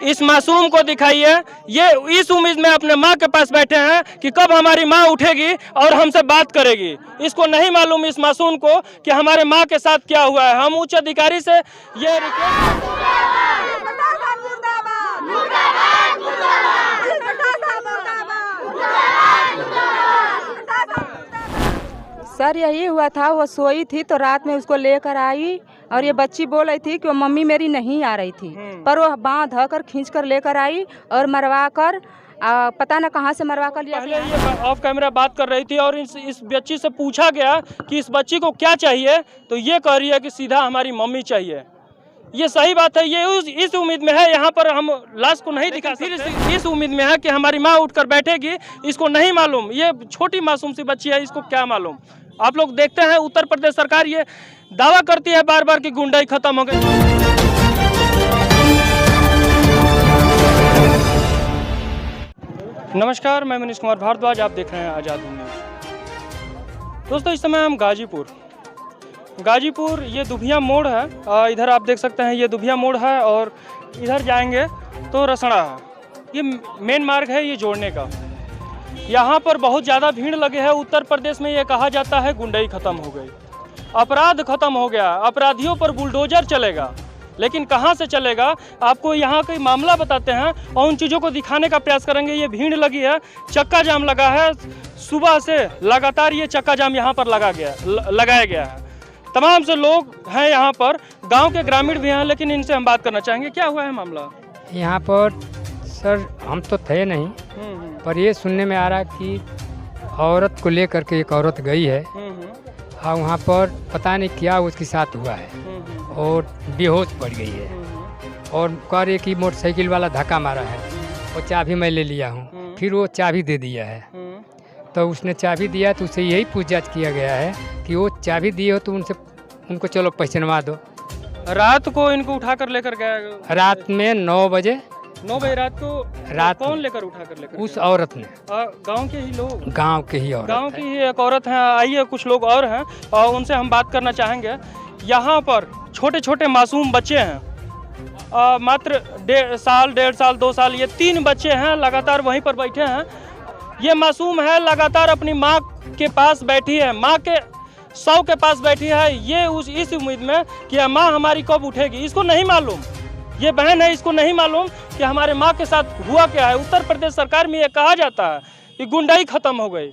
इस मासूम को दिखाइए। ये इस उम्मीद में अपने माँ के पास बैठे हैं कि कब हमारी माँ उठेगी और हमसे बात करेगी। इसको नहीं मालूम इस मासूम को कि हमारे माँ के साथ क्या हुआ है। हम उच्च अधिकारी से ये सर यही हुआ था, वो सोई थी तो रात में उसको लेकर आई और ये बच्ची बोल रही थी कि वो मम्मी मेरी नहीं आ रही थी, पर वो बांध कर खींच कर लेकर आई और मरवा कर पता न कहाँ से मरवा कर लिया। पहले ये ऑफ कैमरा बात कर रही थी और इस बच्ची से पूछा गया कि इस बच्ची को क्या चाहिए, तो ये कह रही है कि सीधा हमारी मम्मी चाहिए। ये सही बात है। ये इस उम्मीद में है, यहाँ पर हम लाश को नहीं दिखा सकते। इस उम्मीद में है कि हमारी माँ उठकर बैठेगी। इसको नहीं मालूम, ये छोटी मासूम सी बच्ची है, इसको क्या मालूम। आप लोग देखते हैं उत्तर प्रदेश सरकार ये दावा करती है बार बार कि गुंडाई खत्म हो गई। नमस्कार, मैं मनीष कुमार भारद्वाज, आप देख रहे हैं आज़ाद न्यूज़। दोस्तों, इस समय हम गाजीपुर ये दुभिया मोड़ है। इधर आप देख सकते हैं, ये दुभिया मोड़ है और इधर जाएंगे तो रसड़ा है। ये मेन मार्ग है ये जोड़ने का। यहाँ पर बहुत ज़्यादा भीड़ लगे है। उत्तर प्रदेश में ये कहा जाता है गुंडाई खत्म हो गई, अपराध खत्म हो गया, अपराधियों पर बुलडोजर चलेगा। लेकिन कहाँ से चलेगा, आपको यहाँ का मामला बताते हैं और उन चीज़ों को दिखाने का प्रयास करेंगे। ये भीड़ लगी है, चक्का जाम लगा है, सुबह से लगातार ये चक्का जाम यहाँ पर लगाया गया है। तमाम से लोग हैं यहाँ पर, गांव के ग्रामीण भी हैं, लेकिन इनसे हम बात करना चाहेंगे। क्या हुआ है मामला यहाँ पर? सर हम तो थे नहीं, पर ये सुनने में आ रहा कि औरत को लेकर के एक औरत गई है और वहाँ पर पता नहीं क्या उसके साथ हुआ है और बेहोश पड़ गई है और कह रही कि मोटरसाइकिल वाला धक्का मारा है और चाबी मैं ले लिया हूँ। फिर वो चाबी दे दिया है, तो उसने चाबी दिया तो उसे यही पूछताछ किया गया है कि वो चाबी दिए हो तो उनको चलो पहचानवा दो। रात को इनको उठा कर लेकर गया? रात में 9 बजे रात को कौन लेकर उठा कर लेकर? उस औरत ने। गांव के ही लोग? गांव के ही औरत, गांव की ही एक औरत है। आइए, कुछ लोग और हैं और उनसे हम बात करना चाहेंगे। यहाँ पर छोटे छोटे मासूम बच्चे हैं, मात्र 1.5 साल 2 साल, ये 3 बच्चे हैं, लगातार वहीं पर बैठे हैं। ये मासूम है, लगातार अपनी माँ के पास बैठी है, माँ के शव के पास बैठी है। ये इस उम्मीद में कि माँ हमारी कब उठेगी। इसको नहीं मालूम, ये बहन है, इसको नहीं मालूम कि हमारे माँ के साथ हुआ क्या है। उत्तर प्रदेश सरकार में ये कहा जाता है कि गुंडाई खत्म हो गई।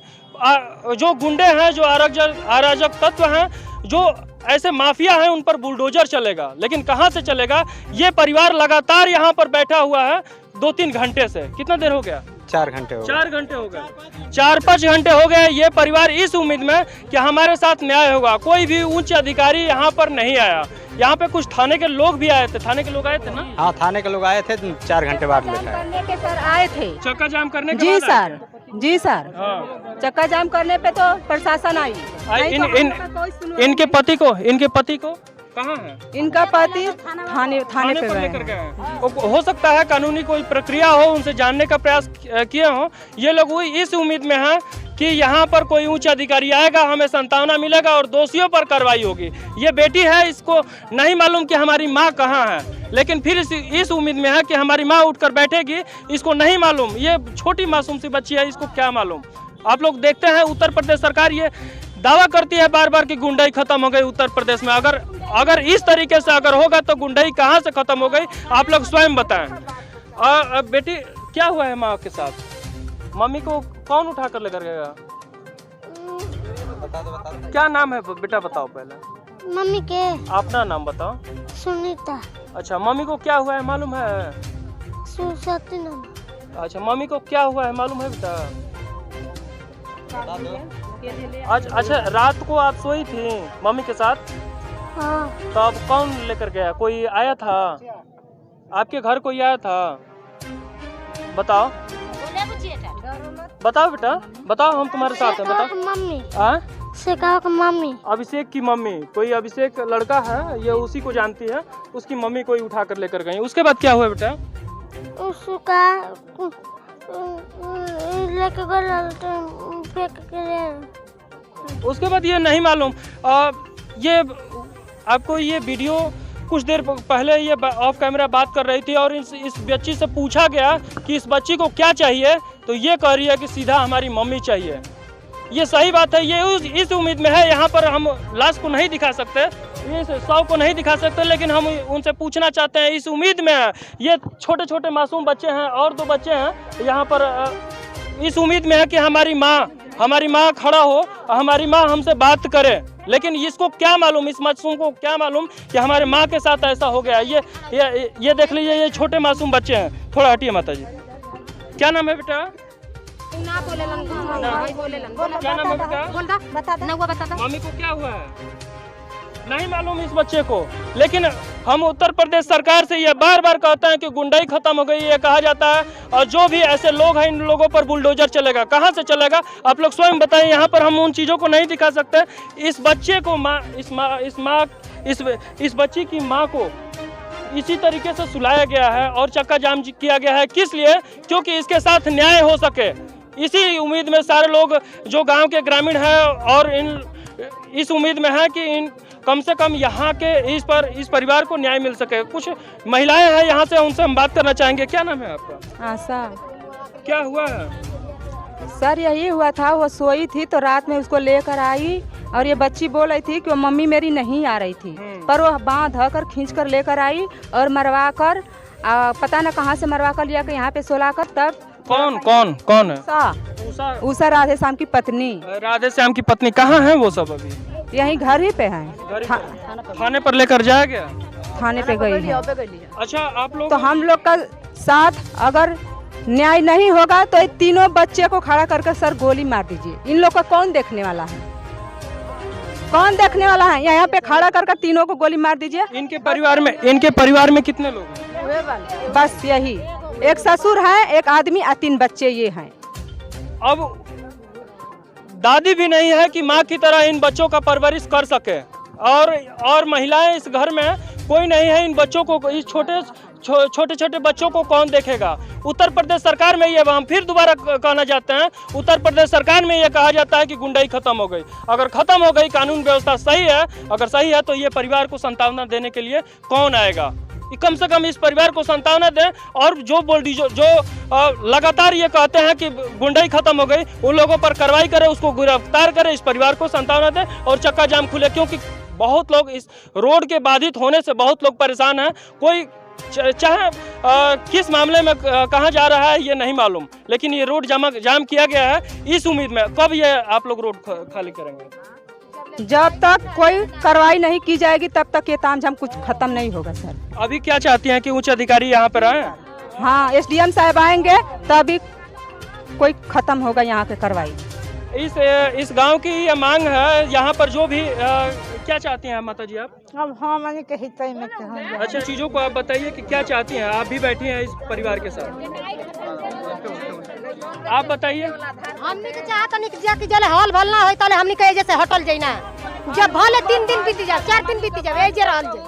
जो गुंडे हैं, जो अराजक तत्व हैं, जो ऐसे माफिया हैं, उन पर बुलडोजर चलेगा। लेकिन कहाँ से चलेगा? ये परिवार लगातार यहाँ पर बैठा हुआ है 2-3 घंटे से। कितना देर हो गया? 4 घंटे हो गए। 4 घंटे हो गए, 4-5 घंटे हो गए। ये परिवार इस उम्मीद में कि हमारे साथ न्याय होगा। कोई भी उच्च अधिकारी यहाँ पर नहीं आया। यहाँ पे कुछ थाने के लोग भी आए थे। थाने के लोग आए थे ना? हाँ, थाने के लोग आए थे, 4 घंटे बाद करने सर आए थे, चक्का जाम करने के जी बाद सर, जी सर। हाँ। चक्का जाम करने पे तो प्रशासन आई। इनके पति को कहाँ है? इनका पति थाने पे पर गए लेकर हैं। गए हैं। हो सकता है कानूनी कोई प्रक्रिया हो, उनसे जानने का प्रयास किए हो। ये लोग इस उम्मीद में हैं कि यहाँ पर कोई उच्च अधिकारी आएगा, हमें सांत्वना मिलेगा और दोषियों पर कार्रवाई होगी। ये बेटी है, इसको नहीं मालूम कि हमारी माँ कहाँ है, लेकिन फिर इस उम्मीद में है कि हमारी माँ उठकर बैठेगी। इसको नहीं मालूम, ये छोटी मासूम सी बच्ची है, इसको क्या मालूम। आप लोग देखते हैं उत्तर प्रदेश सरकार ये दावा करती है बार बार कि गुंडाई खत्म हो गई उत्तर प्रदेश में। अगर इस तरीके से अगर होगा तो गुंडाई कहाँ से खत्म हो गई, आप लोग स्वयं बताएं। बेटी, क्या हुआ है माँ के साथ? मम्मी को कौन उठा कर लेकर गया? क्या नाम है बेटा, बताओ पहले। मम्मी के अपना नाम बताओ। सुनीता। अच्छा, मम्मी को क्या हुआ है मालूम है? सुसती नाम। अच्छा, मम्मी को क्या हुआ है मालूम है बेटा? अच्छा, रात को आप सोई थी मम्मी के साथ? हाँ। तो अब कौन लेकर गया? कोई आया था आपके घर? कोई आया था? बताओ बताओ बेटा, बताओ, हम तुम्हारे साथ हैं, बताओ। मम्मी से कहा कि मम्मी अभिषेक की मम्मी, कोई अभिषेक लड़का है, ये उसी को जानती है, उसकी मम्मी कोई उठा कर लेकर गई। उसके बाद क्या हुआ बेटा? उसका उसके बाद ये नहीं मालूम। ये आपको ये वीडियो कुछ देर पहले ये ऑफ कैमरा बात कर रही थी और इस बच्ची से पूछा गया कि इस बच्ची को क्या चाहिए, तो ये कह रही है कि सीधा हमारी मम्मी चाहिए। ये सही बात है, ये इस उम्मीद में है। यहाँ पर हम लाश को नहीं दिखा सकते, इस शव को नहीं दिखा सकते, लेकिन हम उनसे पूछना चाहते हैं, इस उम्मीद में है। ये छोटे छोटे मासूम बच्चे हैं और 2 बच्चे हैं यहाँ पर, इस उम्मीद में है कि हमारी माँ खड़ा हो, हमारी माँ हमसे बात करे। लेकिन इसको क्या मालूम, इस मासूम को क्या मालूम कि हमारे माँ के साथ ऐसा हो गया। ये देख लीजिए, ये छोटे मासूम बच्चे हैं। थोड़ा हटिए माता जी। क्या नाम है बेटा? क्या नाम है बेटा? मम्मी को क्या हुआ है? नहीं मालूम इस बच्चे को। लेकिन हम उत्तर प्रदेश सरकार से ये बार बार कहते हैं कि गुंडाई खत्म हो गई, ये कहा जाता है। और जो भी ऐसे लोग हैं, इन लोगों पर बुलडोजर चलेगा। कहाँ से चलेगा आप लोग स्वयं बताएं। यहाँ पर हम उन चीज़ों को नहीं दिखा सकते। इस बच्चे को इस बच्ची की माँ को इसी तरीके से सुलाया गया है और चक्का जाम किया गया है। किस लिए? क्योंकि इसके साथ न्याय हो सके। इसी उम्मीद में सारे लोग जो गांव के ग्रामीण हैं और इस उम्मीद में है कि कम से कम यहाँ के इस परिवार को न्याय मिल सके। कुछ महिलाएं हैं यहाँ से, उनसे हम बात करना चाहेंगे। क्या नाम है आपका? आशा। क्या हुआ है? सर यही हुआ था, वो सोई थी तो रात में उसको लेकर आई और ये बच्ची बोल रही थी कि मम्मी मेरी नहीं आ रही थी, पर वो बांध कर खींच कर लेकर आई और मरवा कर पता न कहाँ से मरवा कर लिया, यहाँ पे सोला कर। तब कौन है? उषा राधे श्याम की पत्नी। राधे श्याम की पत्नी कहाँ है वो सब? अभी यहीं घर ही पे है। थाने पर लेकर जाया गया? थाने पे गई है। अच्छा, आप लोग तो हम लोग का साथ अगर न्याय नहीं होगा तो तीनों बच्चे को खड़ा करके सर गोली मार दीजिए। इन लोग का कौन देखने वाला है? कौन देखने वाला है? यहाँ पे खड़ा करके तीनों को गोली मार दीजिए। इनके परिवार में कितने लोग हैं? बस यही, एक ससुर है, एक आदमी और 3 बच्चे ये हैं। अब दादी भी नहीं है कि माँ की तरह इन बच्चों का परवरिश कर सके, और महिलाएं इस घर में कोई नहीं है। इन बच्चों को, इस छोटे बच्चों को कौन देखेगा? उत्तर प्रदेश सरकार में ये हम फिर दोबारा कहना चाहते हैं, उत्तर प्रदेश सरकार में ये कहा जाता है कि गुंडाई खत्म हो गई। अगर खत्म हो गई, कानून व्यवस्था सही है, अगर सही है तो ये परिवार को सांत्वना देने के लिए कौन आएगा? कम से कम इस परिवार को सांत्वना दें। और जो लगातार ये कहते हैं कि गुंडाई खत्म हो गई, उन लोगों पर कार्रवाई करें, उसको गिरफ्तार करें, इस परिवार को सांत्वना दें और चक्का जाम खुले। क्योंकि बहुत लोग इस रोड के बाधित होने से बहुत लोग परेशान हैं। कोई चाहे किस मामले में कहाँ जा रहा है ये नहीं मालूम, लेकिन ये रोड जाम किया गया है। इस उम्मीद में कब ये आप लोग रोड खाली करेंगे? जब तक कोई कार्रवाई नहीं की जाएगी तब तक ये तामझाम कुछ खत्म नहीं होगा सर। अभी क्या चाहती हैं कि उच्च अधिकारी यहाँ पर आए? हाँ, SDM साहब आएंगे तभी कोई खत्म होगा यहाँ के कार्रवाई। इस गांव की ये मांग है। यहाँ पर जो भी क्या चाहती हैं माता जी आप? अब हाँ मैंने कही तय में कहा। अच्छा, चीज़ों को आप बताइए कि क्या चाहती हैं। आप भी बैठी हैं इस परिवार के साथ, आप बताइए। हमनी के चाहत नहीं कि जले हॉल भल ना होय तले हमनी के जैसे हटल जाइना। जब भले 3 दिन बीत जाए, 4 दिन बीत जाए, ए जे रहल जे।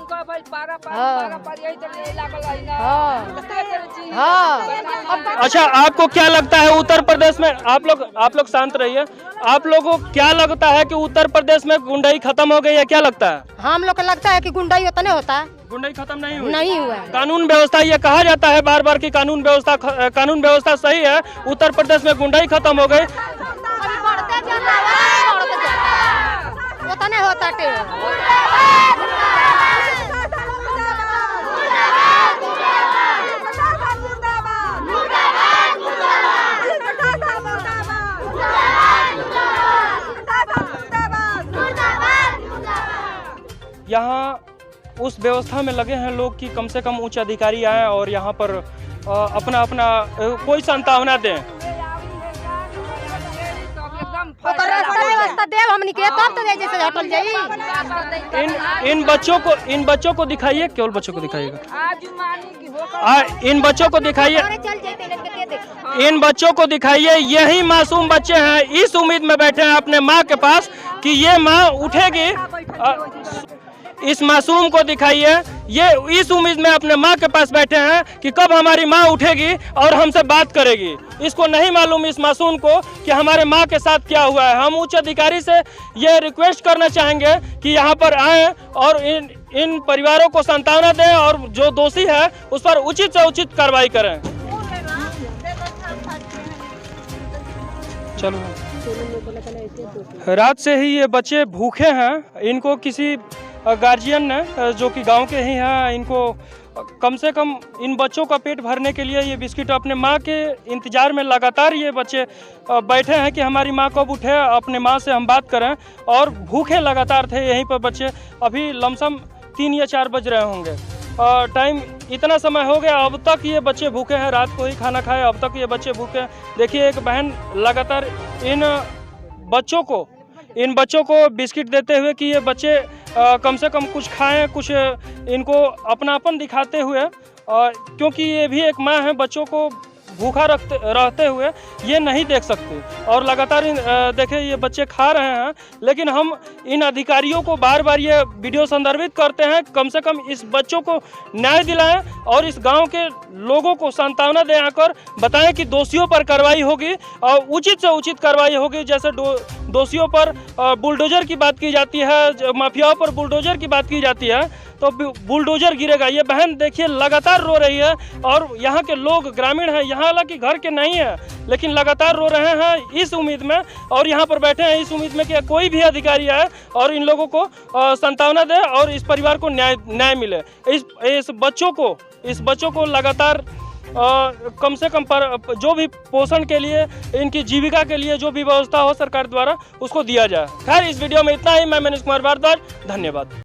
हां। अच्छा, आपको क्या लगता है उत्तर प्रदेश में, आप लोग शांत रहिए, आप लोगों को क्या लगता है कि उत्तर प्रदेश में गुंडाई खत्म हो गई है? क्या लगता है? हम लोग को लगता है कि गुंडाई उतना नहीं होता। गुंडाई खत्म नहीं हुआ। कानून व्यवस्था, ये कहा जाता है बार बार कि कानून व्यवस्था सही है। उत्तर प्रदेश में गुंडाई खत्म हो गई। उतना होता यहाँ उस व्यवस्था में लगे हैं लोग कि कम से कम उच्च अधिकारी आए और यहाँ पर अपना कोई सांत्वना दें। इन बच्चों को दिखाइए, केवल बच्चों को दिखाइएगा। इन बच्चों को दिखाइए। यही मासूम बच्चे हैं, इस उम्मीद में बैठे हैं अपने माँ के पास कि ये माँ उठेगी। इस मासूम को दिखाइए, ये इस उम्मीद में अपने माँ के पास बैठे हैं कि कब हमारी माँ उठेगी और हमसे बात करेगी। इसको नहीं मालूम, इस मासूम को, कि हमारे माँ के साथ क्या हुआ है। हम उच्च अधिकारी से ये रिक्वेस्ट करना चाहेंगे कि यहाँ पर आएँ और इन परिवारों को सांत्वना दें और जो दोषी है उस पर उचित से उचित कार्रवाई करें। चलो, रात से ही ये बच्चे भूखे हैं। इनको किसी गार्जियन ने, जो कि गांव के ही हैं, इनको कम से कम इन बच्चों का पेट भरने के लिए ये बिस्किट, अपने माँ के इंतज़ार में लगातार ये बच्चे बैठे हैं कि हमारी माँ कब उठे, अपने माँ से हम बात करें, और भूखे लगातार थे यहीं पर बच्चे। अभी लमसम 3 या 4 बज रहे होंगे, टाइम इतना समय हो गया, अब तक ये बच्चे भूखे हैं। रात को ही खाना खाए, अब तक ये बच्चे भूखे हैं। देखिए, एक बहन लगातार इन बच्चों को बिस्किट देते हुए कि ये बच्चे कम से कम कुछ खाएं, कुछ इनको अपनापन दिखाते हुए, क्योंकि ये भी एक माँ है, बच्चों को भूखा रहते हुए ये नहीं देख सकते। और लगातार देखें, ये बच्चे खा रहे हैं, लेकिन हम इन अधिकारियों को बार बार ये वीडियो संदर्भित करते हैं, कम से कम इस बच्चों को न्याय दिलाएं और इस गांव के लोगों को सांत्वना दे आकर बताएं कि दोषियों पर कार्रवाई होगी और उचित से उचित कार्रवाई होगी। जैसे दोषियों पर बुलडोजर की बात की जाती है, माफियाओं पर बुलडोजर की बात की जाती है, तो बुलडोजर गिरेगा। ये बहन देखिए लगातार रो रही है, और यहाँ के लोग ग्रामीण हैं, यहाँ हालांकि घर के नहीं है, लेकिन लगातार रो रहे हैं इस उम्मीद में, और यहाँ पर बैठे हैं इस उम्मीद में कि कोई भी अधिकारी आए और इन लोगों को सांत्वना दे और इस परिवार को न्याय मिले। इस बच्चों को लगातार कम से कम पर जो भी पोषण के लिए, इनकी जीविका के लिए जो भी व्यवस्था हो सरकार द्वारा, उसको दिया जाए। खैर, इस वीडियो में इतना ही। मैं मनीष कुमार भारद्वाज, धन्यवाद।